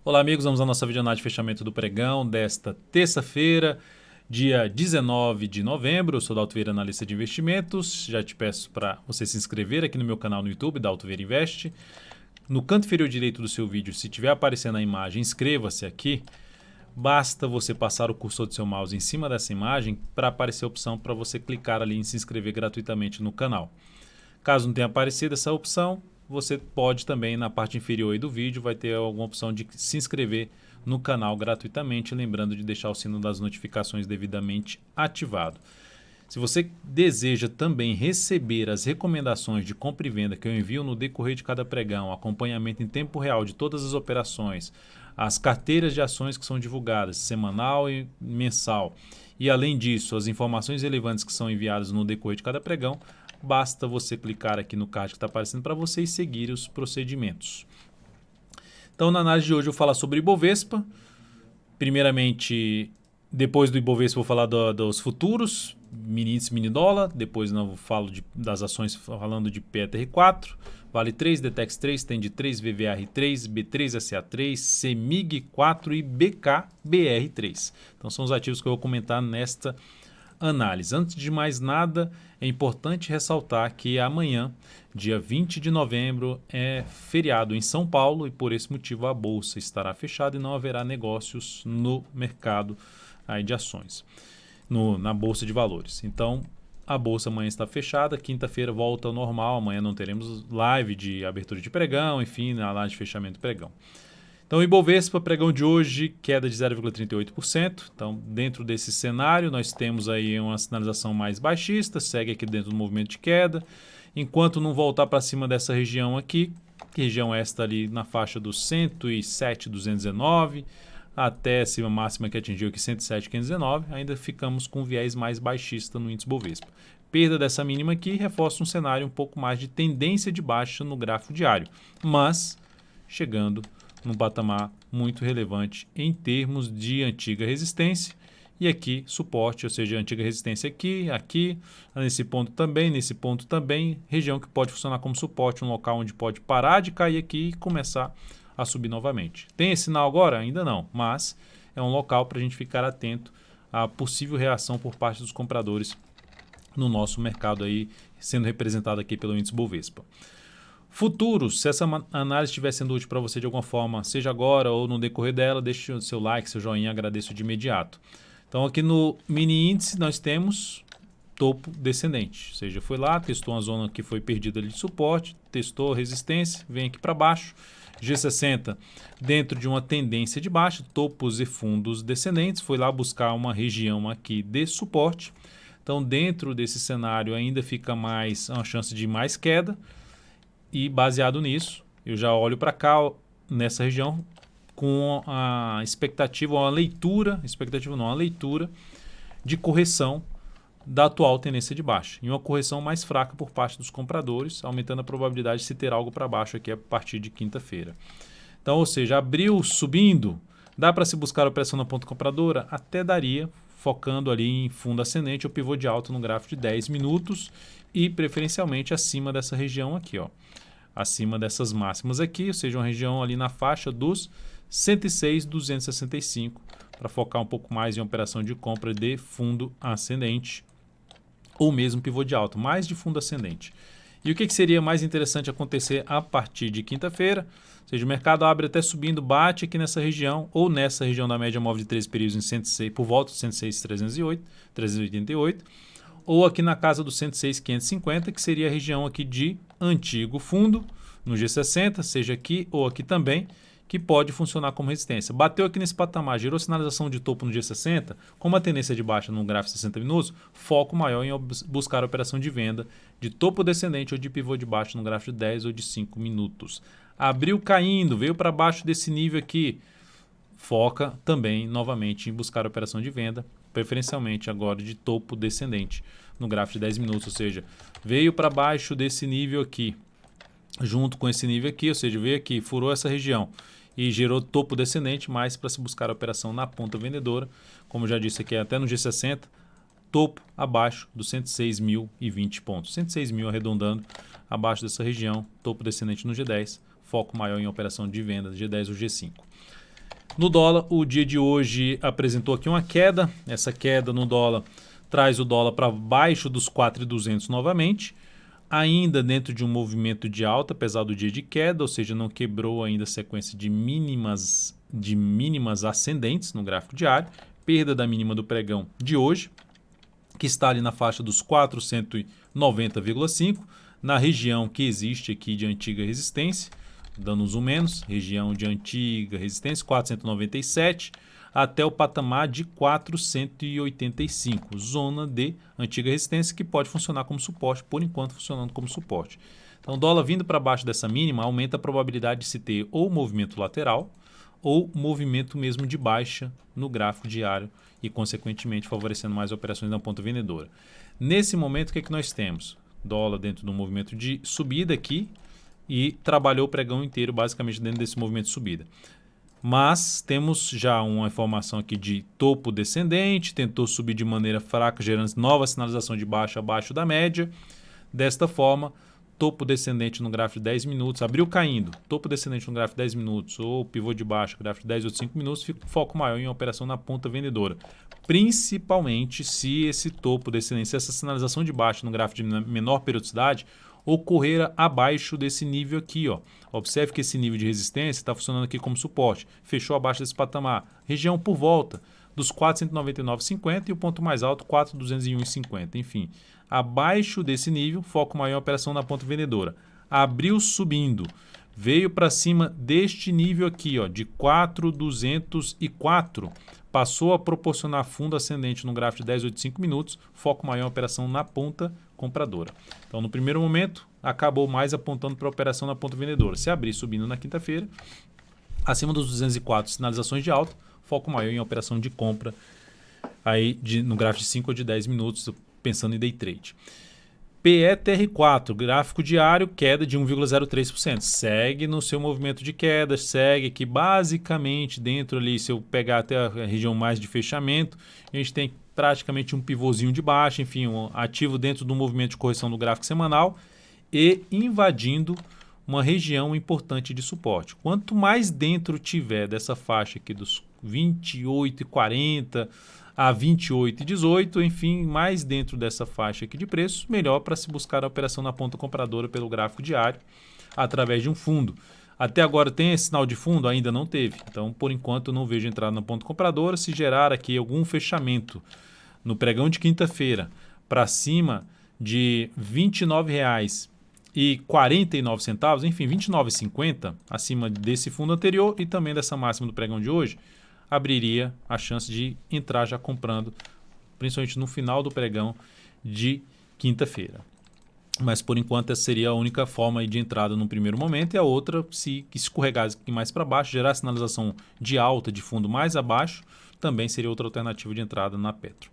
Olá amigos, vamos à nossa videoanálise de fechamento do pregão desta terça-feira, dia 19 de novembro. Eu sou Dalto Vieira, analista de investimentos. Já te peço para você se inscrever aqui no meu canal no YouTube, Dalto Vieira Investe. No canto inferior direito do seu vídeo, se estiver aparecendo a imagem, inscreva-se aqui. Basta você passar o cursor do seu mouse em cima dessa imagem para aparecer a opção para você clicar ali em se inscrever gratuitamente no canal. Caso não tenha aparecido essa opção, você pode também, na parte inferior aí do vídeo, vai ter alguma opção de se inscrever no canal gratuitamente, lembrando de deixar o sino das notificações devidamente ativado. Se você deseja também receber as recomendações de compra e venda que eu envio no decorrer de cada pregão, acompanhamento em tempo real de todas as operações, as carteiras de ações que são divulgadas semanal e mensal, e além disso, as informações relevantes que são enviadas no decorrer de cada pregão, basta você clicar aqui no card que está aparecendo para você e seguir os procedimentos. Então, na análise de hoje eu vou falar sobre Ibovespa. Primeiramente, depois do Ibovespa eu vou falar dos futuros, mini índice, mini dólar. Depois eu falo das ações falando de PETR4, Vale 3, Detex 3, Tende 3, VVR 3, B3 SA 3, CEMIG 4 e BKBR 3. Então são os ativos que eu vou comentar nesta análise. Antes de mais nada, é importante ressaltar que amanhã, dia 20 de novembro, é feriado em São Paulo e por esse motivo a bolsa estará fechada e não haverá negócios no mercado aí de ações, na bolsa de valores. Então, a bolsa amanhã está fechada, quinta-feira volta ao normal, amanhã não teremos live de abertura de pregão, enfim, na live de fechamento de pregão. Então, o Ibovespa, pregão de hoje, queda de 0,38%. Então, dentro desse cenário, nós temos aí uma sinalização mais baixista, segue aqui dentro do movimento de queda. Enquanto não voltar para cima dessa região aqui, que região esta ali na faixa dos 107,219, até a máxima que atingiu aqui 107,519, ainda ficamos com viés mais baixista no índice Bovespa. Perda dessa mínima aqui reforça um cenário um pouco mais de tendência de baixa no gráfico diário, mas chegando num patamar muito relevante em termos de antiga resistência e aqui suporte, ou seja, antiga resistência aqui, nesse ponto também, região que pode funcionar como suporte, um local onde pode parar de cair aqui e começar a subir novamente. Tem esse sinal agora? Ainda não, mas é um local para a gente ficar atento à possível reação por parte dos compradores no nosso mercado aí, sendo representado aqui pelo índice Bovespa. Futuros, se essa análise estiver sendo útil para você de alguma forma, seja agora ou no decorrer dela, deixe o seu like, seu joinha, agradeço de imediato. Então aqui no mini índice nós temos topo descendente, ou seja, foi lá, testou uma zona que foi perdida ali de suporte, testou resistência, vem aqui para baixo, G60 dentro de uma tendência de baixa, topos e fundos descendentes, foi lá buscar uma região aqui de suporte. Então dentro desse cenário ainda fica mais uma chance de mais queda e baseado nisso, eu já olho para cá nessa região com a expectativa, uma leitura de correção da atual tendência de baixa e uma correção mais fraca por parte dos compradores, aumentando a probabilidade de se ter algo para baixo aqui a partir de quinta-feira. Então, ou seja, abriu subindo, dá para se buscar a operação na ponta compradora? Até daria, focando ali em fundo ascendente ou pivô de alta no gráfico de 10 minutos e preferencialmente acima dessa região aqui, ó, acima dessas máximas aqui, ou seja, uma região ali na faixa dos 106,265 para focar um pouco mais em operação de compra de fundo ascendente ou mesmo pivô de alta, mais de fundo ascendente. E o que seria mais interessante acontecer a partir de quinta-feira? Ou seja, o mercado abre até subindo, bate aqui nessa região ou nessa região da média móvel de 13 períodos em 106, por volta de 106,388, ou aqui na casa do 106,550, que seria a região aqui de antigo fundo no G60, seja aqui ou aqui também, que pode funcionar como resistência. Bateu aqui nesse patamar, gerou sinalização de topo no G60, com uma tendência de baixa no gráfico de 60 minutos, foco maior em buscar a operação de venda de topo descendente ou de pivô de baixo no gráfico de 10 ou de 5 minutos. Abriu caindo, veio para baixo desse nível aqui, foca também novamente em buscar a operação de venda, preferencialmente agora de topo descendente no gráfico de 10 minutos, ou seja, veio para baixo desse nível aqui, junto com esse nível aqui, ou seja, veio aqui, furou essa região e gerou topo descendente, mais para se buscar a operação na ponta vendedora, como já disse aqui, até no G60, topo abaixo dos 106.020 pontos, 106.000 arredondando abaixo dessa região, topo descendente no G10, foco maior em operação de venda G10 ou G5. No dólar, o dia de hoje apresentou aqui uma queda. Essa queda no dólar traz o dólar para baixo dos 4.200 novamente. Ainda dentro de um movimento de alta, apesar do dia de queda, ou seja, não quebrou ainda a sequência de mínimas ascendentes no gráfico diário. Perda da mínima do pregão de hoje, que está ali na faixa dos 490,5, na região que existe aqui de antiga resistência, dando um zoom menos, região de antiga resistência, 497, até o patamar de 485, zona de antiga resistência que pode funcionar como suporte, por enquanto funcionando como suporte. Então, o dólar vindo para baixo dessa mínima aumenta a probabilidade de se ter ou movimento lateral ou movimento mesmo de baixa no gráfico diário e, consequentemente, favorecendo mais operações na ponta vendedora. Nesse momento, o que é que nós temos? Dólar dentro do movimento de subida aqui e trabalhou o pregão inteiro basicamente dentro desse movimento de subida. Mas temos já uma informação aqui de topo descendente, tentou subir de maneira fraca, gerando nova sinalização de baixa abaixo da média. Desta forma, topo descendente no gráfico de 10 minutos, abriu caindo, topo descendente no gráfico de 10 minutos, ou pivô de baixa, gráfico de 10 ou 5 minutos, fica foco maior em operação na ponta vendedora. Principalmente se esse topo descendente, se essa sinalização de baixa no gráfico de menor periodicidade, ocorrer abaixo desse nível aqui, ó. Observe que esse nível de resistência está funcionando aqui como suporte. Fechou abaixo desse patamar. Região por volta dos 499,50 e o ponto mais alto 4.201,50. Enfim, abaixo desse nível, foco maior em operação na ponta vendedora. Abriu subindo. Veio para cima deste nível aqui, ó, de 4.204. Passou a proporcionar fundo ascendente no gráfico de 10 ou de 5 minutos, foco maior em operação na ponta compradora. Então, no primeiro momento, acabou mais apontando para a operação na ponta vendedora. Se abrir subindo na quinta-feira, acima dos 204 sinalizações de alta, foco maior em operação de compra aí no gráfico de 5 ou de 10 minutos, pensando em day trade. PETR4, gráfico diário, queda de 1,03%. Segue no seu movimento de queda, segue aqui basicamente dentro ali, se eu pegar até a região mais de fechamento, a gente tem praticamente um pivôzinho de baixa, enfim, um ativo dentro do movimento de correção do gráfico semanal e invadindo uma região importante de suporte. Quanto mais dentro tiver dessa faixa aqui dos 28,40 a 28,18, enfim, mais dentro dessa faixa aqui de preço, melhor para se buscar a operação na ponta compradora pelo gráfico diário através de um fundo. Até agora tem esse sinal de fundo? Ainda não teve. Então, por enquanto, eu não vejo entrada na ponta compradora. Se gerar aqui algum fechamento no pregão de quinta-feira para cima de R$ 29,49, enfim, R$ 29,50, acima desse fundo anterior e também dessa máxima do pregão de hoje, abriria a chance de entrar já comprando, principalmente no final do pregão de quinta-feira. Mas, por enquanto, essa seria a única forma de entrada no primeiro momento. E a outra, se escorregar mais para baixo, gerar sinalização de alta de fundo mais abaixo, também seria outra alternativa de entrada na Petro.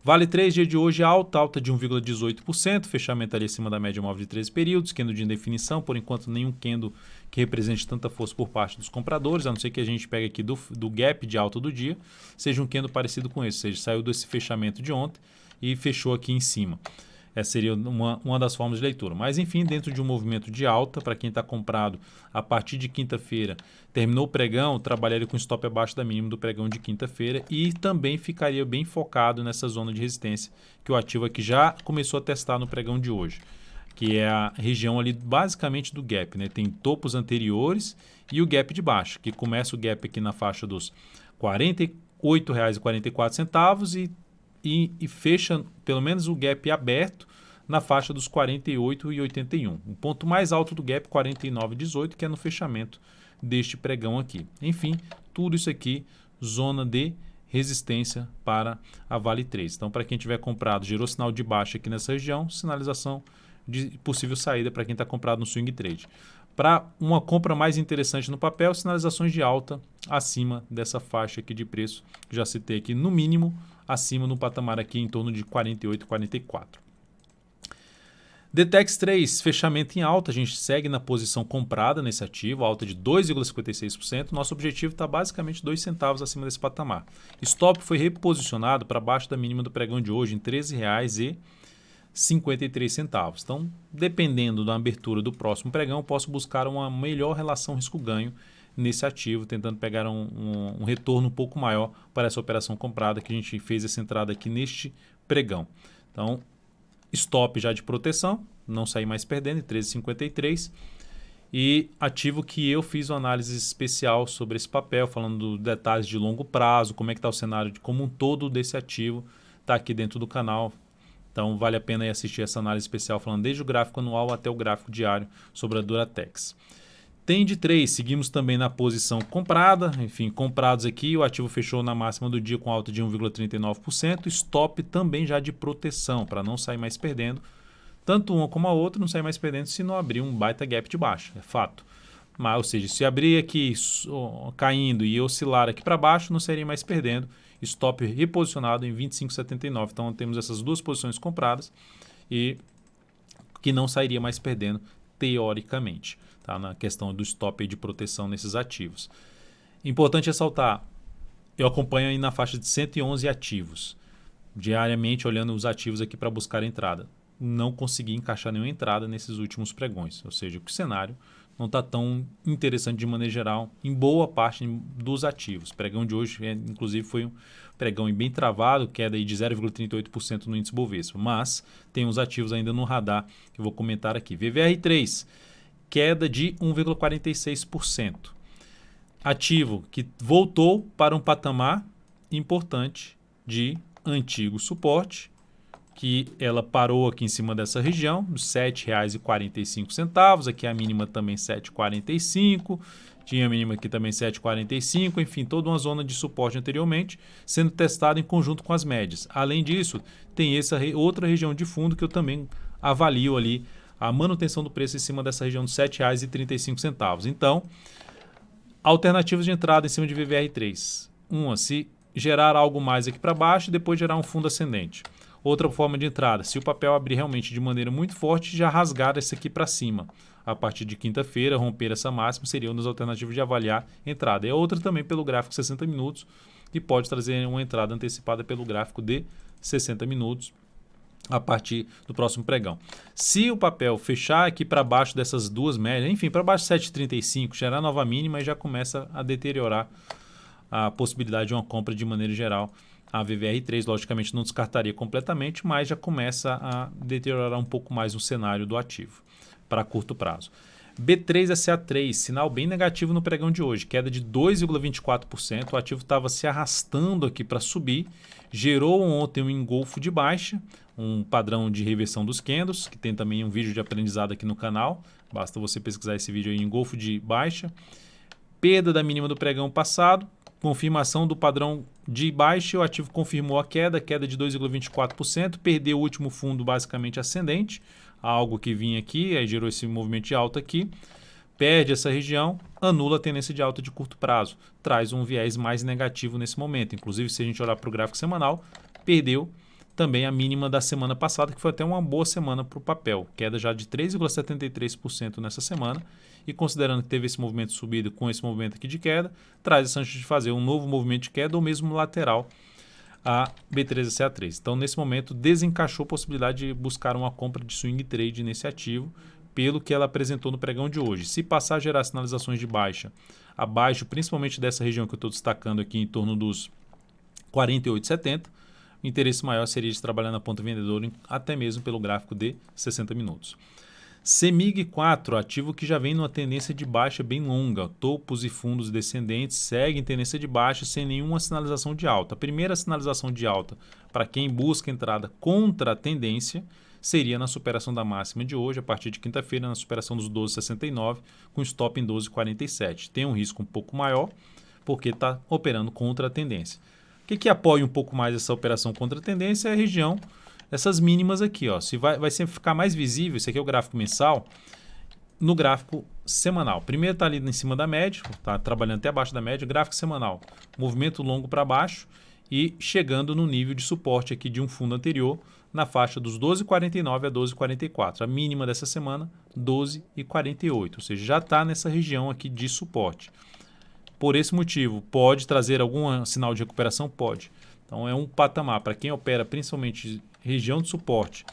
Vale 3, dia de hoje, alta de 1,18%, fechamento ali acima da média móvel de 13 períodos, candle de indefinição, por enquanto nenhum candle que represente tanta força por parte dos compradores, a não ser que a gente pegue aqui do gap de alta do dia, seja um candle parecido com esse, ou seja, saiu desse fechamento de ontem e fechou aqui em cima. Essa seria uma das formas de leitura. Mas, enfim, dentro de um movimento de alta, para quem está comprado a partir de quinta-feira, terminou o pregão, trabalharia com stop abaixo da mínima do pregão de quinta-feira e também ficaria bem focado nessa zona de resistência que o ativo aqui já começou a testar no pregão de hoje, que é a região ali basicamente do gap, né? Tem topos anteriores e o gap de baixo, que começa o gap aqui na faixa dos R$ 48,44 e fecha pelo menos o gap aberto na faixa dos 48,81. O ponto mais alto do gap, 49,18, que é no fechamento deste pregão aqui. Enfim, tudo isso aqui, zona de resistência para a Vale 3. Então, para quem tiver comprado, gerou sinal de baixa aqui nessa região, sinalização de possível saída para quem está comprado no swing trade. Para uma compra mais interessante no papel, sinalizações de alta acima dessa faixa aqui de preço, que já citei aqui, no mínimo acima no patamar aqui em torno de 48,44. Detex 3, fechamento em alta, a gente segue na posição comprada nesse ativo, alta de 2,56%. Nosso objetivo está basicamente 2 centavos acima desse patamar. Stop foi reposicionado para baixo da mínima do pregão de hoje em R$ 13,53. Então, dependendo da abertura do próximo pregão, posso buscar uma melhor relação risco-ganho nesse ativo, tentando pegar um retorno um pouco maior para essa operação comprada que a gente fez essa entrada aqui neste pregão. Então, stop já de proteção, não sair mais perdendo, em 13,53. E ativo que eu fiz uma análise especial sobre esse papel, falando dos detalhes de longo prazo, como é que está o cenário como um todo desse ativo, está aqui dentro do canal. Então vale a pena ir assistir essa análise especial, falando desde o gráfico anual até o gráfico diário sobre a Duratex. Tende 3, seguimos também na posição comprada, enfim, comprados aqui, o ativo fechou na máxima do dia com alta de 1,39%, stop também já de proteção, para não sair mais perdendo. Tanto uma como a outra não sai mais perdendo se não abrir um baita gap de baixa, é fato. Mas, ou seja, se abrir aqui caindo e oscilar aqui para baixo, não sairia mais perdendo. Stop reposicionado em 25,79. Então temos essas duas posições compradas e que não sairia mais perdendo teoricamente, tá? Na questão do stop de proteção nesses ativos. Importante ressaltar, eu acompanho aí na faixa de 111 ativos, diariamente olhando os ativos aqui para buscar entrada. Não consegui encaixar nenhuma entrada nesses últimos pregões, ou seja, que o cenário não está tão interessante de maneira geral em boa parte dos ativos. O pregão de hoje, inclusive, foi um pregão bem travado, queda aí de 0,38% no índice Bovespa, mas tem uns ativos ainda no radar que eu vou comentar aqui. VVR3, queda de 1,46%. Ativo que voltou para um patamar importante de antigo suporte, que ela parou aqui em cima dessa região, dos R$ 7,45. Aqui a mínima também R$ 7,45. Tinha a mínima aqui também R$ 7,45. Enfim, toda uma zona de suporte anteriormente, sendo testada em conjunto com as médias. Além disso, tem essa outra região de fundo que eu também avalio ali a manutenção do preço em cima dessa região de R$ 7,35. Então, alternativas de entrada em cima de VVR3. Uma, se gerar algo mais aqui para baixo e depois gerar um fundo ascendente. Outra forma de entrada, se o papel abrir realmente de maneira muito forte, já rasgar esse aqui para cima. A partir de quinta-feira, romper essa máxima seria uma das alternativas de avaliar entrada. E a outra também pelo gráfico 60 minutos, que pode trazer uma entrada antecipada pelo gráfico de 60 minutos a partir do próximo pregão. Se o papel fechar aqui para baixo dessas duas médias, enfim, para baixo de 7,35, gerar nova mínima e já começa a deteriorar a possibilidade de uma compra de maneira geral. A VVR3, logicamente, não descartaria completamente, mas já começa a deteriorar um pouco mais o cenário do ativo para curto prazo. B3SA3, sinal bem negativo no pregão de hoje, queda de 2,24%. O ativo estava se arrastando aqui para subir, gerou ontem um engolfo de baixa, um padrão de reversão dos candles, que tem também um vídeo de aprendizado aqui no canal. Basta você pesquisar esse vídeo aí, engolfo de baixa. Perda da mínima do pregão passado, confirmação do padrão de baixa, o ativo confirmou a queda de 2,24%, perdeu o último fundo basicamente ascendente, algo que vinha aqui, aí gerou esse movimento de alta aqui, perde essa região, anula a tendência de alta de curto prazo, traz um viés mais negativo nesse momento. Inclusive, se a gente olhar para o gráfico semanal, perdeu também a mínima da semana passada, que foi até uma boa semana para o papel, queda já de 3,73% nessa semana, e considerando que teve esse movimento de subida com esse movimento aqui de queda, traz essa chance de fazer um novo movimento de queda ou mesmo lateral a B3SA3. Então, nesse momento, desencaixou a possibilidade de buscar uma compra de swing trade nesse ativo, pelo que ela apresentou no pregão de hoje. Se passar a gerar sinalizações de baixa, abaixo principalmente dessa região que eu estou destacando aqui, em torno dos 48,70, o interesse maior seria de trabalhar na ponta vendedora, até mesmo pelo gráfico de 60 minutos. CEMIG 4, ativo que já vem numa tendência de baixa bem longa. Topos e fundos descendentes seguem tendência de baixa sem nenhuma sinalização de alta. A primeira sinalização de alta para quem busca entrada contra a tendência seria na superação da máxima de hoje, a partir de quinta-feira, na superação dos 12,69, com stop em 12,47. Tem um risco um pouco maior, porque está operando contra a tendência. O que apoia um pouco mais essa operação contra a tendência é a região, essas mínimas aqui. Ó. Se vai sempre ficar mais visível, esse aqui é o gráfico mensal, no gráfico semanal. Primeiro está ali em cima da média, está trabalhando até abaixo da média, gráfico semanal, movimento longo para baixo e chegando no nível de suporte aqui de um fundo anterior, na faixa dos 12,49 a 12,44. A mínima dessa semana, 12,48, ou seja, já está nessa região aqui de suporte. Por esse motivo, pode trazer algum sinal de recuperação? Pode. Então é um patamar para quem opera principalmente região de suporte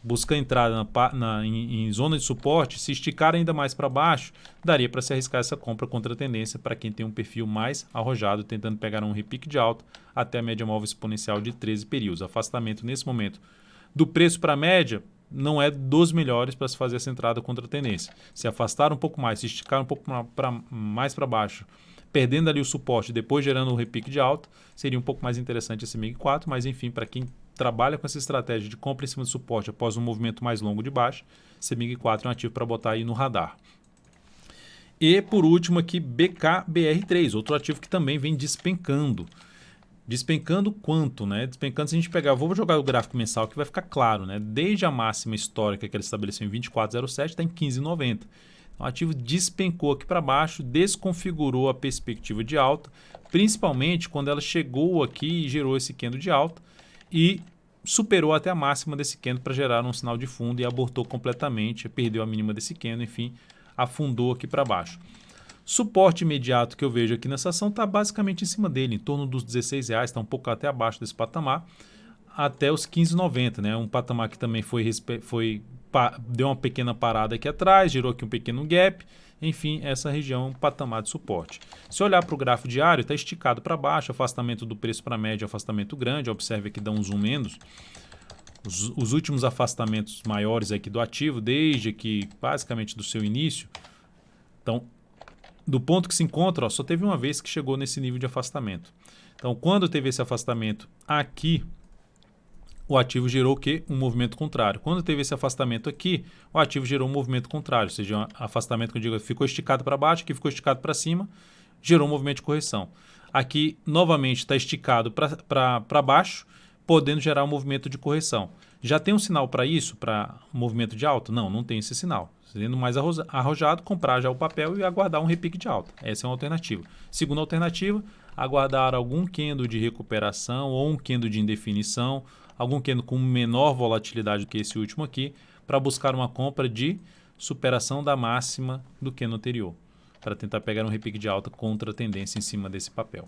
busca entrada em zona de suporte, se esticar ainda mais para baixo, daria para se arriscar essa compra contra a tendência para quem tem um perfil mais arrojado, tentando pegar um repique de alta até a média móvel exponencial de 13 períodos. Afastamento nesse momento do preço para a média não é dos melhores para se fazer essa entrada contra a tendência. Se afastar um pouco mais, se esticar um pouco mais para baixo, perdendo ali o suporte e depois gerando um repique de alta, seria um pouco mais interessante esse MIG 4, mas enfim, para quem trabalha com essa estratégia de compra em cima do suporte após um movimento mais longo de baixa, esse MIG 4 é um ativo para botar aí no radar. E por último aqui, BKBR3, outro ativo que também vem despencando. Despencando quanto, né? Despencando, se a gente pegar, vou jogar o gráfico mensal que vai ficar claro, né? Desde a máxima histórica que ele estabeleceu em 24,07, está em 15,90. O ativo despencou aqui para baixo, desconfigurou a perspectiva de alta, principalmente quando ela chegou aqui e gerou esse candle de alta e superou até a máxima desse candle para gerar um sinal de fundo e abortou completamente, perdeu a mínima desse candle, enfim, afundou aqui para baixo. Suporte imediato que eu vejo aqui nessa ação está basicamente em cima dele, em torno dos R$16, está um pouco até abaixo desse patamar, até os 15,90, né? Um patamar que também deu uma pequena parada aqui atrás, gerou aqui um pequeno gap, enfim, essa região é um patamar de suporte. Se olhar para o gráfico diário, está esticado para baixo, afastamento do preço para média, afastamento grande, observe aqui dá um zoom menos. Os últimos afastamentos maiores aqui do ativo, desde que basicamente do seu início, então do ponto que se encontra, ó, só teve uma vez que chegou nesse nível de afastamento. Então quando teve esse afastamento aqui, o ativo gerou o quê? Um movimento contrário. Quando teve esse afastamento aqui, o ativo gerou um movimento contrário, ou seja, um afastamento que eu digo ficou esticado para baixo, aqui ficou esticado para cima, gerou um movimento de correção. Aqui, novamente, está esticado para baixo, podendo gerar um movimento de correção. Já tem um sinal para isso, para movimento de alta? Não, não tem esse sinal. Sendo mais arrojado, comprar já o papel e aguardar um repique de alta. Essa é uma alternativa. Segunda alternativa, aguardar algum candle de recuperação ou um candle de indefinição, algum candle com menor volatilidade do que esse último aqui, para buscar uma compra de superação da máxima do candle anterior, para tentar pegar um repique de alta contra a tendência em cima desse papel.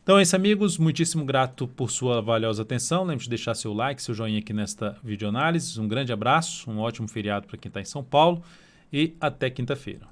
Então é isso, amigos, muitíssimo grato por sua valiosa atenção. Lembre de deixar seu like, seu joinha aqui nesta videoanálise. Um grande abraço, um ótimo feriado para quem está em São Paulo e até quinta-feira.